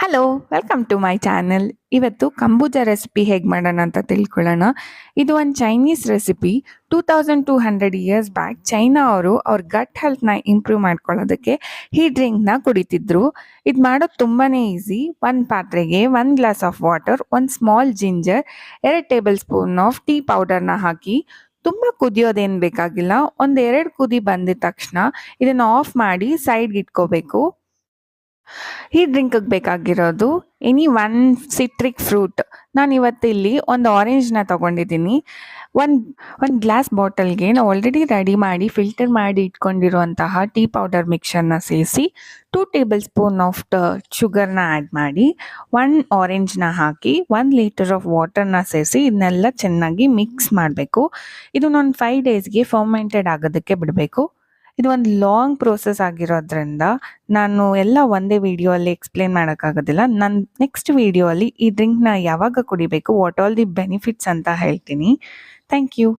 Hello welcome to my channel. ಇವತ್ತು kombucha recipe ಹೇಗೆ ಮಾಡೋಣ ಅಂತ ತಿಳ್ಕೊಳ್ಳೋಣ. ಇದು ಒಂದು Chinese recipe. 2200 years back China ಅವರು ಅವ್ರ ಗಟ್ ಹೆಲ್ತ್ನ ಇಂಪ್ರೂವ್ ಮಾಡ್ಕೊಳ್ಳೋದಕ್ಕೆ ಈ ಡ್ರಿಂಕ್ನ ಕುಡಿತಿದ್ರು. ಇದು ಮಾಡೋದು ತುಂಬಾ ಈಸಿ. ಒಂದು ಪಾತ್ರೆಗೆ 1 glass of water, 1 small ginger, 2 tablespoon of tea ಪೌಡರ್ನ ಹಾಕಿ ತುಂಬ ಕುದಿಯೋದೇನು ಬೇಕಾಗಿಲ್ಲ. 1-2 ಕುದಿ ಬಂದಿದ ತಕ್ಷಣ ಇದನ್ನು ಆಫ್ ಮಾಡಿ ಸೈಡ್ಗೆ ಇಟ್ಕೋಬೇಕು. ಈ ಡ್ರಿಂಕಿಗೆ ಬೇಕಾಗಿರೋದು ಸಿಟ್ರಿಕ್ ಫ್ರೂಟ್. ನಾನು ಇವತ್ತಿಲ್ಲಿ ಒಂದು ಆರೆಂಜ್ನ ತೊಗೊಂಡಿದ್ದೀನಿ. ಒಂದು ಗ್ಲಾಸ್ ಬಾಟಲ್ಗೆ ನಾವು ಆಲ್ರೆಡಿ ರೆಡಿ ಮಾಡಿ ಫಿಲ್ಟರ್ ಮಾಡಿ ಇಟ್ಕೊಂಡಿರುವಂತಹ ಟೀ ಪೌಡರ್ ಮಿಕ್ಸರ್ನ ಸೇರಿಸಿ 2 ಟೇಬಲ್ ಸ್ಪೂನ್ ಆಫ್ ಶುಗರ್ನ ಆ್ಯಡ್ ಮಾಡಿ 1 ಆರೆಂಜ್ನ ಹಾಕಿ 1 ಲೀಟರ್ ಆಫ್ ವಾಟರ್ನ ಸೇರಿಸಿ ಇದನ್ನೆಲ್ಲ ಚೆನ್ನಾಗಿ ಮಿಕ್ಸ್ ಮಾಡಬೇಕು. ಇದನ್ನೊಂದು 5 ಡೇಸ್ಗೆ ಫರ್ಮೆಂಟೆಡ್ ಆಗೋದಕ್ಕೆ ಬಿಡಬೇಕು. ಇದು ಒಂದು ಲಾಂಗ್ ಪ್ರೋಸೆಸ್ ಆಗಿರೋದ್ರಿಂದ ನಾನು ಎಲ್ಲ ಒಂದೇ ವಿಡಿಯೋ ಅಲ್ಲಿ ಎಕ್ಸ್ಪ್ಲೇನ್ ಮಾಡೋಕ್ಕಾಗೋದಿಲ್ಲ. ನಾನು ನೆಕ್ಸ್ಟ್ ವಿಡಿಯೋ ಅಲ್ಲಿ ಈ ಡ್ರಿಂಕ್ನ ಯಾವಾಗ ಕುಡಿಬೇಕು, ವಾಟ್ ಆಲ್ ದಿ ಬೆನಿಫಿಟ್ಸ್ ಅಂತ ಹೇಳ್ತೀನಿ. Thank you.